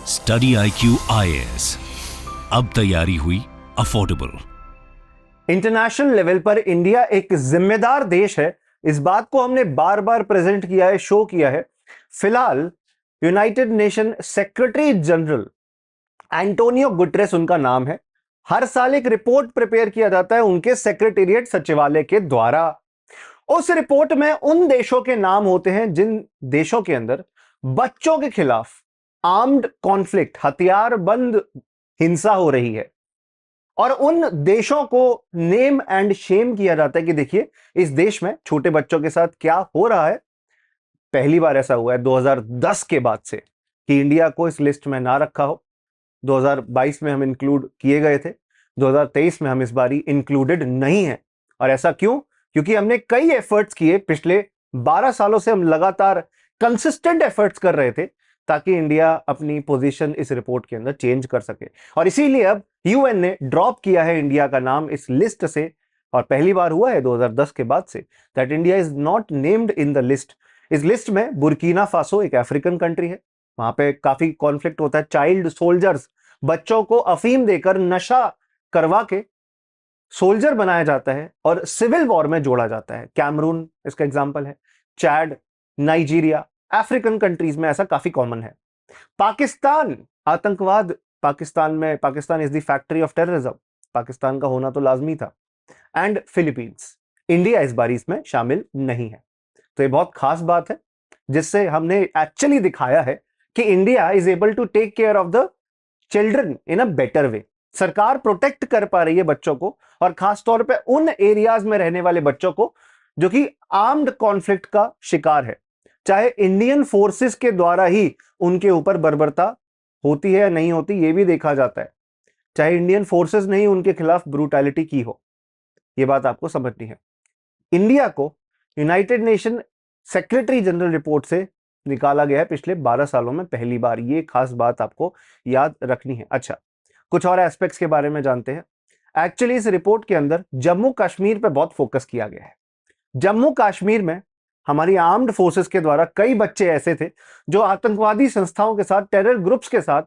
Study IQ IAS, अब तैयारी हुई अफोर्डेबल। इंटरनेशनल लेवल पर इंडिया एक जिम्मेदार देश है, इस बात को हमने बार बार प्रेजेंट किया है, शो किया है। फिलहाल United nation secretary general Antonio Guterres उनका नाम है। हर साल एक रिपोर्ट प्रिपेयर किया जाता है उनके सेक्रेटेरिएट सचिवालय के द्वारा। उस रिपोर्ट में उन देशों के नाम होते हैं जिन देशों के अंदर बच्चों के खिलाफ आर्म्ड कॉन्फ्लिक्ट, हथियारबंद हिंसा हो रही है, और उन देशों को नेम एंड शेम किया जाता है कि देखिए इस देश में छोटे बच्चों के साथ क्या हो रहा है। पहली बार ऐसा हुआ है 2010 के बाद से कि इंडिया को इस लिस्ट में ना रखा हो। 2022 में हम इंक्लूड किए गए थे, 2023 में हम इस बारी इंक्लूडेड नहीं है। और ऐसा क्यों? क्योंकि हमने कई एफर्ट्स किए, पिछले 12 सालों से हम लगातार कंसिस्टेंट एफर्ट्स कर रहे थे ताकि इंडिया अपनी पोजीशन इस रिपोर्ट के अंदर चेंज कर सके, और इसीलिए अब यूएन ने ड्रॉप किया है इंडिया का नाम इस लिस्ट से। और पहली बार हुआ है 2010 के बाद say that India is not named in the list. इस लिस्ट में बुर्किना फासो एक अफ्रीकन कंट्री है, वहां पे काफी कॉन्फ्लिक्ट होता है। चाइल्ड सोल्जर्स, बच्चों को अफीम देकर नशा करवा के सोल्जर बनाया जाता है और सिविल वॉर में जोड़ा जाता है। कैमरून इसका एग्जांपल है, चैड, नाइजीरिया, अफ्रीकन कंट्रीज में ऐसा काफी कॉमन है। पाकिस्तान, आतंकवाद, Pakistan is the factory of terrorism, Pakistan का होना तो लाजमी था। एंड फिलीपींस, इंडिया इस बार इसमें शामिल नहीं है। तो ये बहुत खास बात है जिससे हमने एक्चुअली दिखाया है कि India is able to take care of the children in a better way. सरकार प्रोटेक्ट कर पा रही है बच्चों को, और खास तौर पे उन एरियाज में रहने वाले बच्चों को जो कि आर्म्ड कॉन्फ्लिक्ट का शिकार है, चाहे इंडियन फोर्सेस के द्वारा ही उनके ऊपर बर्बरता होती है या नहीं होती, यह भी देखा जाता है। चाहे इंडियन फोर्सेस ने ही उनके खिलाफ ब्रूटैलिटी की हो, यह बात आपको समझनी है। इंडिया को United nation secretary general report से निकाला गया है पिछले 12 सालों में पहली बार, ये खास बात आपको याद रखनी है। अच्छा, कुछ और एस्पेक्ट्स के बारे में जानते हैं। एक्चुअली इस रिपोर्ट के अंदर जम्मू कश्मीर पे बहुत फोकस किया गया है। जम्मू कश्मीर में हमारी आर्म्ड फोर्सेस के द्वारा कई बच्चे ऐसे थे जो आतंकवादी संस्थाओं के साथ, टेरर ग्रुप्स के साथ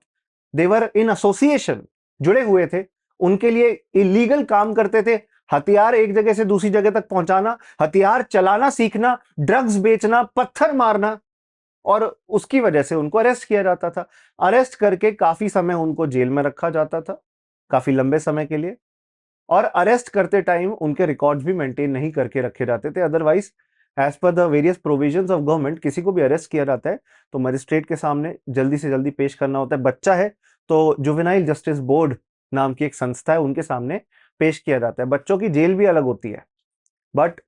देवर इन एसोसिएशन, जुड़े हुए थे, उनके लिए इलीगल काम करते थे। हथियार एक जगह से दूसरी जगह तक पहुंचाना, हथियार चलाना सीखना, ड्रग्स बेचना, पत्थर मारना, और उसकी वजह से उनको अरेस्ट किया जाता था। अरेस्ट करके काफी समय उनको जेल में रखा जाता था, काफी लंबे समय के लिए, और अरेस्ट करते टाइम उनके रिकॉर्ड्स भी मेंटेन नहीं करके रखे जाते थे। Otherwise as per the various provisions of government, किसी को भी अरेस्ट किया जाता है तो मजिस्ट्रेट के सामने जल्दी से जल्दी पेश करना होता है। बच्चा है तो जुवेनाइल जस्टिस बोर्ड नाम की एक संस्था है, उनके सामने पेश किया जाता है। बच्चों की जेल भी अलग होती है। But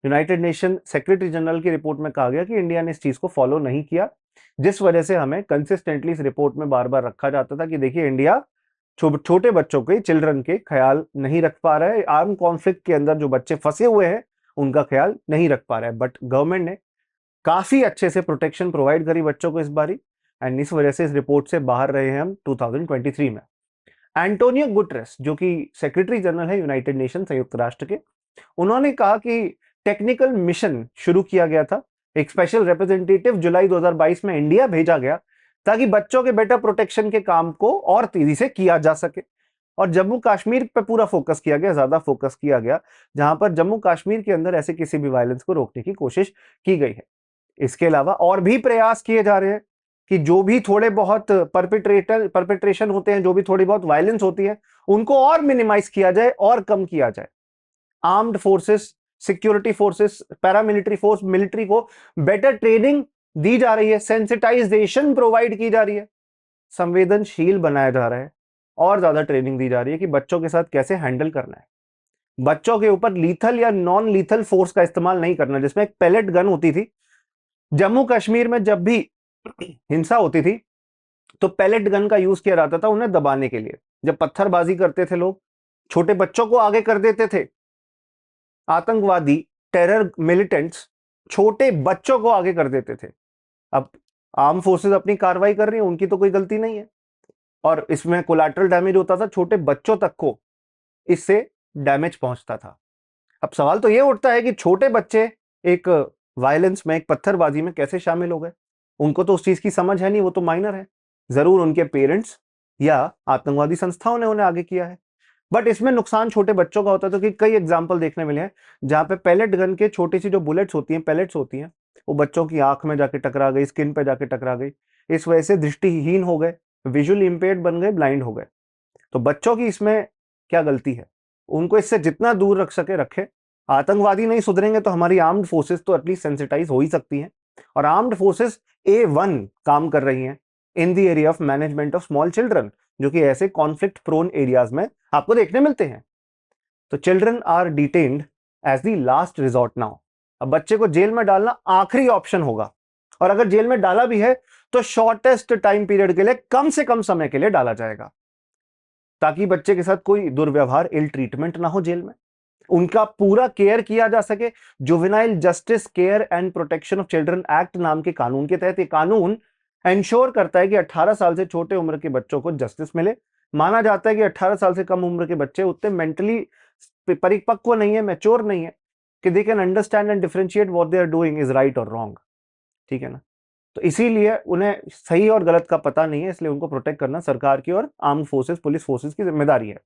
United nation secretary general की रिपोर्ट में कहा गया कि इंडिया ने इस चीज को फॉलो नहीं किया, जिस वजह से हमें कंसिस्टेंटली इस रिपोर्ट में बार बार रखा जाता था कि देखिए इंडिया छोटे बच्चों के, चिल्ड्रन के ख्याल नहीं रख पा रहा है। आर्म कॉन्फ्लिक्ट के अंदर जो बच्चे फंसे हुए हैं उनका ख्याल नहीं रख पा रहा है। बट गवर्नमेंट ने काफी अच्छे से प्रोटेक्शन प्रोवाइड करी बच्चों को इस बारी, एंड इस वजह से इस रिपोर्ट से बाहर रहे हैं हम 2023 में। एंटोनियो गुटरेस, जो कि सेक्रेटरी जनरल है यूनाइटेड नेशन, संयुक्त राष्ट्र के, उन्होंने कहा कि टेक्निकल मिशन शुरू किया गया था, एक स्पेशल रिप्रेजेंटेटिव जुलाई 2022 में इंडिया भेजा गया ताकि बच्चों के बेटर प्रोटेक्शन के काम को और तेजी से किया जा सके। और जम्मू कश्मीर पे पूरा फोकस किया गया, ज्यादा फोकस किया गया, जहां पर जम्मू कश्मीर के अंदर ऐसे किसी भी वायलेंस को रोकने की कोशिश की गई है। इसके अलावा और भी प्रयास किए जा रहे हैं कि जो भी थोड़े बहुत परपेट्रेशन होते हैं, जो भी थोड़ी बहुत वायलेंस होती है, उनको और मिनिमाइज किया जाए और कम किया जाए। Armed forces, security forces, paramilitary force, military को बेटर ट्रेनिंग दी जा रही है, सेंसिटाइजेशन प्रोवाइड की जा रही है, संवेदनशील बनाया जा रहा है, और ज्यादा ट्रेनिंग दी जा रही है कि बच्चों के साथ कैसे हैंडल करना है। बच्चों के ऊपर लीथल या नॉन लीथल फोर्स का इस्तेमाल नहीं करना, जिसमें एक पैलेट गन होती थी। जम्मू कश्मीर में जब भी हिंसा होती थी तो पैलेट गन का यूज किया जाता था उन्हें दबाने के लिए। जब पत्थरबाजी करते थे लोग, छोटे बच्चों को आगे कर देते थे। आतंकवादी, टेरर मिलिटेंट्स छोटे बच्चों को आगे कर देते थे। अब आर्म फोर्सेस अपनी कार्रवाई कर रही है, उनकी तो कोई गलती नहीं है, और इसमें कोलैटरल डैमेज होता था, छोटे बच्चों तक को इससे डैमेज पहुंचता था। अब सवाल तो यह उठता है कि छोटे बच्चे एक वायलेंस में, एक पत्थरबाजी में कैसे शामिल हो गए? उनको तो उस चीज की समझ है नहीं, वो तो माइनर है। जरूर उनके पेरेंट्स या आतंकवादी संस्थाओं ने उन्हें आगे किया है, बट इसमें नुकसान छोटे बच्चों का होता है। तो कि कई एग्जाम्पल देखने मिले हैं जहां पे पैलेट गन के छोटी सी जो बुलेट्स होती हैं, पैलेट्स होती हैं, वो बच्चों की आंख में जाके टकरा गई, स्किन पे जाके टकरा गई, इस वजह से दृष्टिहीन हो गए, विजुअल इंपेयर्ड बन गए, ब्लाइंड हो गए। तो बच्चों की इसमें क्या गलती है? उनको इससे जितना दूर रख सके रखे। आतंकवादी नहीं सुधरेंगे तो हमारी आर्म्ड फोर्सेस तो एटलीस्ट सेंसिटाइज हो ही सकती हैं, और आर्म्ड फोर्सेस A1 काम कर रही हैं in the area of management of small children, जो कि ऐसे कॉन्फ्लिक्ट प्रोन एरियाज में आपको देखने मिलते हैं। तो children are detained as the last resort now. अब बच्चे को जेल में डालना आखिरी ऑप्शन होगा, और अगर जेल में डाला भी है तो शॉर्टेस्ट टाइम पीरियड के लिए, कम से कम समय के लिए डाला जाएगा, ताकि बच्चे के साथ कोई दुर्व्यवहार, इल ट्रीटमेंट ना हो जेल में, उनका पूरा केयर किया जा सके। Juvenile justice care and protection of children act नाम के कानून के तहत ये कानून इंश्योर करता है कि 18 साल से छोटे उम्र के बच्चों को जस्टिस मिले। माना जाता है कि 18 साल से कम उम्र के बच्चे उतने मेंटली परिपक्व नहीं है, मैच्योर नहीं है कि they can understand and differentiate what they are doing is right और रॉन्ग। ठीक है ना? तो इसीलिए उन्हें सही और गलत का पता नहीं है, इसलिए उनको प्रोटेक्ट करना सरकार की और आर्म फोर्सेस, पुलिस फोर्सेस की जिम्मेदारी है।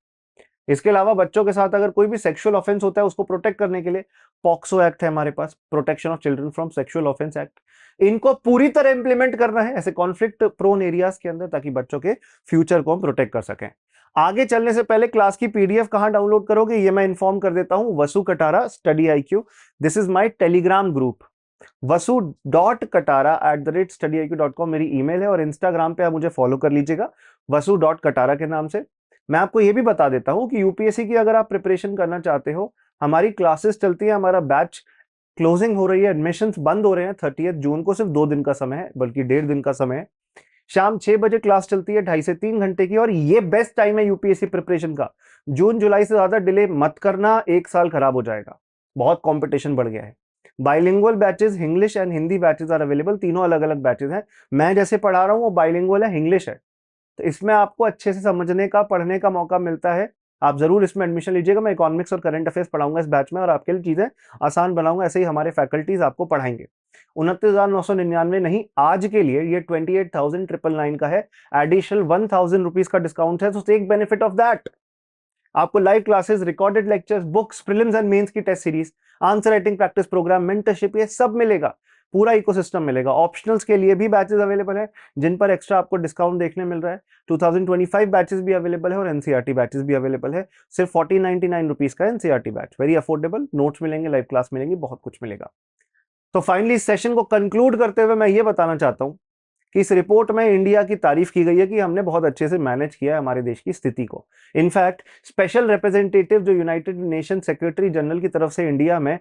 इसके अलावा बच्चों के साथ अगर कोई भी सेक्सुअल ऑफेंस होता है, उसको प्रोटेक्ट करने के लिए पॉक्सो एक्ट है हमारे पास, protection of children from sexual offence act. इनको पूरी तरह इंप्लीमेंट करना है ऐसे कॉन्फ्लिक्ट प्रोन एरियाज के अंदर, ताकि बच्चों के फ्यूचर को हम प्रोटेक्ट कर सकें। आगे चलने से पहले क्लास की पीडीएफ कहां डाउनलोड करोगे ये मैं इन्फॉर्म कर देता हूं। Vasu Katara study IQ, this is my telegram group. wasu.katara@studyIQ.com मेरी ईमेल है, और इंस्टाग्राम पे आप मुझे फॉलो कर लीजिएगा wasu.katara के नाम से। मैं आपको ये भी बता देता हूं कि यूपीएससी की अगर आप प्रिपरेशन करना चाहते हो, हमारी क्लासेस चलती है, हमारा बैच क्लोजिंग हो रही है, एडमिशंस बंद हो रहे हैं 30 जून को। सिर्फ 2 दिन का समय है, बल्कि 1.5 दिन का समय है। शाम 6 बजे क्लास चलती है, 2.5 से 3 घंटे की, और ये बेस्ट टाइम है यूपीएससी प्रिपरेशन का। जून जुलाई से ज्यादा डिले मत करना, 1 साल खराब हो जाएगा, बहुत कंपटीशन बढ़ गया है। Bilingual batches, English and Hindi batches are available, तीनों अलग अलग बैचेस हैं। मैं जैसे पढ़ा रहा हूँ वो बाइलिंगुअल है, इंग्लिश है, तो इसमें आपको अच्छे से समझने का, पढ़ने का मौका मिलता है। आप जरूर इसमें एडमिशन लीजिएगा। मैं इकोनॉमिक्स और करंट अफेयर्स पढ़ाऊंगा इस बैच में, और आपके लिए चीजें आसान बनाऊंगा, ऐसे ही हमारे फैकल्टीज आपको पढ़ाएंगे। 29,999 नहीं, आज के लिए ये 28,999 का है। एडिशनल 1,000 रुपीज का डिस्काउंट है, तो टेक बेनिफिट ऑफ दैट। आपको live classes, recorded lectures, books, prelims and mains की test series, answer writing practice program, mentorship, ये सब मिलेगा, पूरा इकोसिस्टम मिलेगा। ऑप्शनल्स के लिए भी बैचेस अवेलेबल है, जिन पर एक्स्ट्रा आपको डिस्काउंट देखने मिल रहा है। 2025 बैचेस भी अवेलेबल है, और एनसीईआरटी बैचेस भी अवेलेबल है। सिर्फ 1499 रुपीज का NCERT batch, very affordable, notes मिलेंगे, लाइव क्लास मिलेंगी, बहुत कुछ मिलेगा। तो फाइनली इस सेशन को कंक्लूड करते हुए मैं ये बताना चाहता हूं कि इस रिपोर्ट में इंडिया की तारीफ की गई है कि हमने बहुत अच्छे से मैनेज किया है हमारे देश की स्थिति को। इनफैक्ट स्पेशल रिप्रेजेंटेटिव जो यूनाइटेड नेशन सेक्रेटरी जनरल की तरफ से इंडिया में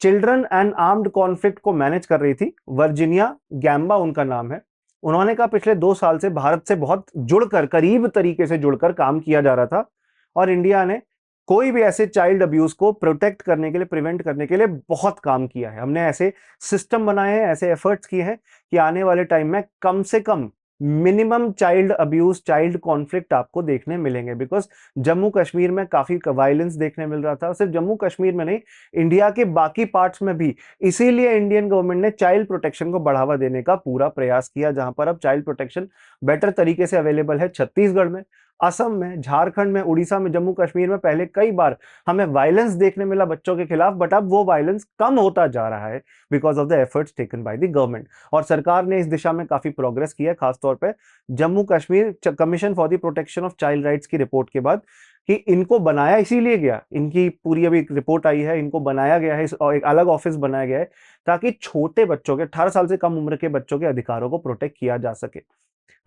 चिल्ड्रन एंड आर्म्ड कॉन्फ्लिक्ट को मैनेज कर रही थी, वर्जीनिया गैम्बा उनका नाम है, उन्होंने कहा पिछले 2 साल से भारत से बहुत जुड़कर, करीब तरीके से जुड़कर काम किया जा रहा था, और इंडिया ने कोई भी ऐसे चाइल्ड अब्यूज को प्रोटेक्ट करने के लिए, प्रिवेंट करने के लिए बहुत काम किया है। हमने ऐसे सिस्टम बनाए हैं, ऐसे एफर्ट्स किए हैं कि आने वाले टाइम में कम से कम minimum child abuse, child conflict आपको देखने मिलेंगे। बिकॉज जम्मू कश्मीर में काफी वायलेंस देखने मिल रहा था, और सिर्फ जम्मू कश्मीर में नहीं, इंडिया के बाकी पार्ट्स में भी। इसीलिए इंडियन गवर्नमेंट ने चाइल्ड प्रोटेक्शन को बढ़ावा देने का पूरा प्रयास किया। जहां पर अब चाइल्ड प्रोटेक्शन बेटर तरीके से अवेलेबल है छत्तीसगढ़ में, असम में, झारखंड में, उड़ीसा में, जम्मू कश्मीर में पहले कई बार हमें वायलेंस देखने मिला बच्चों के खिलाफ, बट अब वो वायलेंस कम होता जा रहा है because of the efforts taken by the government. और सरकार ने इस दिशा में काफी प्रोग्रेस किया है, खासतौर पे Jammu Kashmir commission for the protection of child rights की रिपोर्ट के बाद, कि इनको बनाया इसीलिए गया, इनकी पूरी अभी रिपोर्ट आई है, इनको बनाया गया है, एक अलग ऑफिस बनाया गया है ताकि छोटे बच्चों के, 18 साल से कम उम्र के बच्चों के अधिकारों को प्रोटेक्ट किया जा सके।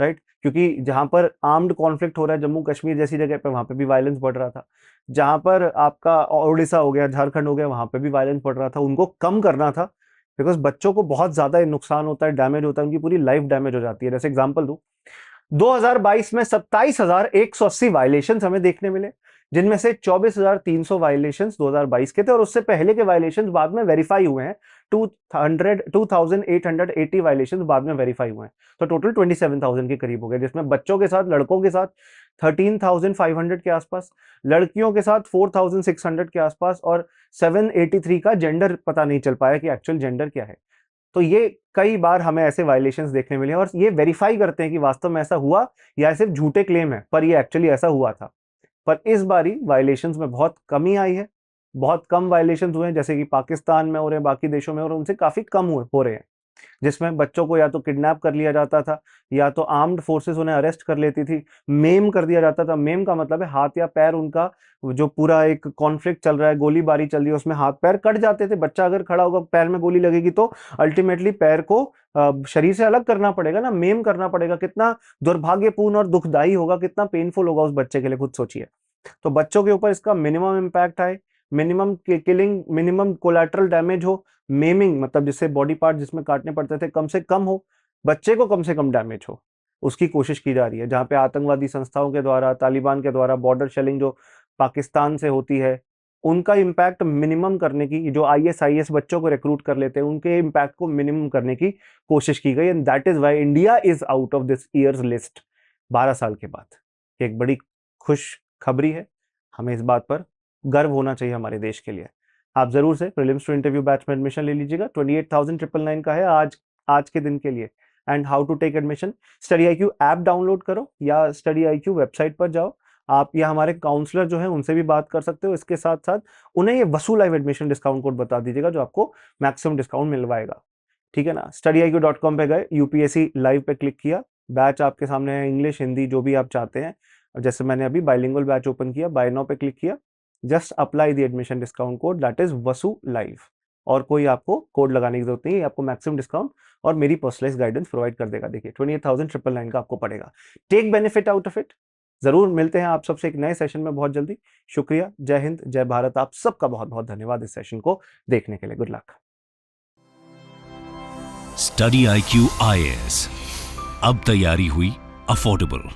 राइट, क्योंकि जहां पर आर्म्ड कॉन्फ्लिक्ट हो रहा है, जम्मू कश्मीर जैसी जगह पे, वहां पे भी वायलेंस बढ़ रहा था। जहां पर आपका उड़ीसा हो गया, झारखंड हो गया, वहां पे भी वायलेंस बढ़ रहा था, उनको कम करना था। बिकॉज बच्चों को बहुत ज्यादा नुकसान होता है, डैमेज होता है, उनकी पूरी लाइफ डैमेज हो जाती है। जैसे एग्जांपल दूं, 2022 में 27,180 वायलेशंस हमें देखने मिले, जिनमें से 24,300 वायलेशंस 2022 के थे, और उससे पहले के वायलेशंस बाद में वेरीफाई हुए हैं। 2,880 वायलेशंस बाद में वेरीफाई हुए हैं। तो टोटल 27,000 के करीब हो गए, जिसमें बच्चों के साथ, लड़कों के साथ 13,500 के आसपास, लड़कियों के साथ 4,600 के आसपास, और 783 का जेंडर पता नहीं चल पाया कि एक्चुअल जेंडर क्या है। तो ये कई बार हमें ऐसे वायलेशंस देखने मिले और ये वेरीफाई करते हैं कि वास्तव में ऐसा हुआ या सिर्फ झूठे क्लेम है, पर ये एक्चुअली ऐसा हुआ था। पर इस बारी वायलेशंस में बहुत कमी आई है, बहुत कम वायलेशंस हुए हैं, जैसे कि पाकिस्तान में हो रहे हैं, बाकी देशों में, और उनसे काफी कम हो रहे हैं, जिसमें बच्चों को या तो किडनैप कर लिया जाता था या तो आर्म्ड फोर्सेस उन्हें अरेस्ट कर लेती थी, मेम कर दिया जाता था। मेम का मतलब है हाथ या पैर, उनका जो पूरा एक कॉन्फ्लिक्ट चल रहा है, गोलीबारी चल रही है, उसमें हाथ पैर कट जाते थे। बच्चा अगर खड़ा होगा, पैर में गोली लगेगी तो अल्टीमेटली पैर को शरीर से अलग करना पड़ेगा ना, मेम करना पड़ेगा। कितना दुर्भाग्यपूर्ण और दुखदाई होगा, कितना पेनफुल होगा उस बच्चे के लिए, खुद सोचिए। तो बच्चों के ऊपर इसका मिनिमम इम्पैक्ट आए, minimum killing, minimum collateral damage हो, मेमिंग मतलब जिससे बॉडी पार्ट जिसमें काटने पड़ते थे कम से कम हो, बच्चे को कम से कम डैमेज हो, उसकी कोशिश की जा रही है। जहां पे आतंकवादी संस्थाओं के द्वारा, तालिबान के द्वारा बॉर्डर शेलिंग जो पाकिस्तान से होती है, उनका इम्पैक्ट मिनिमम करने की, जो आईएसआईएस बच्चों को रिक्रूट कर लेते हैं, उनके इम्पैक्ट को मिनिमम करने की कोशिश की गई। And that is why India is out of this years list 12 साल के बाद। एक बड़ी खुश खबरी है, हमें इस बात पर गर्व होना चाहिए हमारे देश के लिए। आप जरूर से प्रीलिम्स टू इंटरव्यू बैच में एडमिशन ले लीजिएगा। 28,999 का है आज के दिन के लिए। And how to take admission, study IQ app download करो या स्टडी IQ वेबसाइट पर जाओ। आप या हमारे काउंसलर जो है उनसे भी बात कर सकते हो। इसके साथ साथ उन्हें ये वसू लाइव एडमिशन डिस्काउंट कोड बता दीजिएगा, जो आपको मैक्सिमम डिस्काउंट मिलवाएगा। ठीक है ना। studyIQ.com पे गए, UPSC लाइव पे क्लिक किया, बैच आपके सामने है, इंग्लिश हिंदी जो भी आप चाहते हैं। जैसे मैंने अभी बाइलिंगुअल बैच ओपन किया, बाय नाउ पे क्लिक किया, just apply the admission discount code, that is Vasu live. और कोई आपको कोड लगाने की जरूरत नहीं है, आपको मैक्सिमम डिस्काउंट और मेरी पर्सनलाइज गाइडेंस प्रोवाइड कर देगा। देखिए 28,999 का आपको पड़ेगा। Take benefit out of it. जरूर मिलते हैं आप सबसे एक नए सेशन में बहुत जल्दी। शुक्रिया, जय हिंद, जय भारत। आप सबका बहुत बहुत धन्यवाद इस सेशन को देखने के लिए। Good luck. Study IQ IAS, अब तैयारी हुई अफोर्डेबल।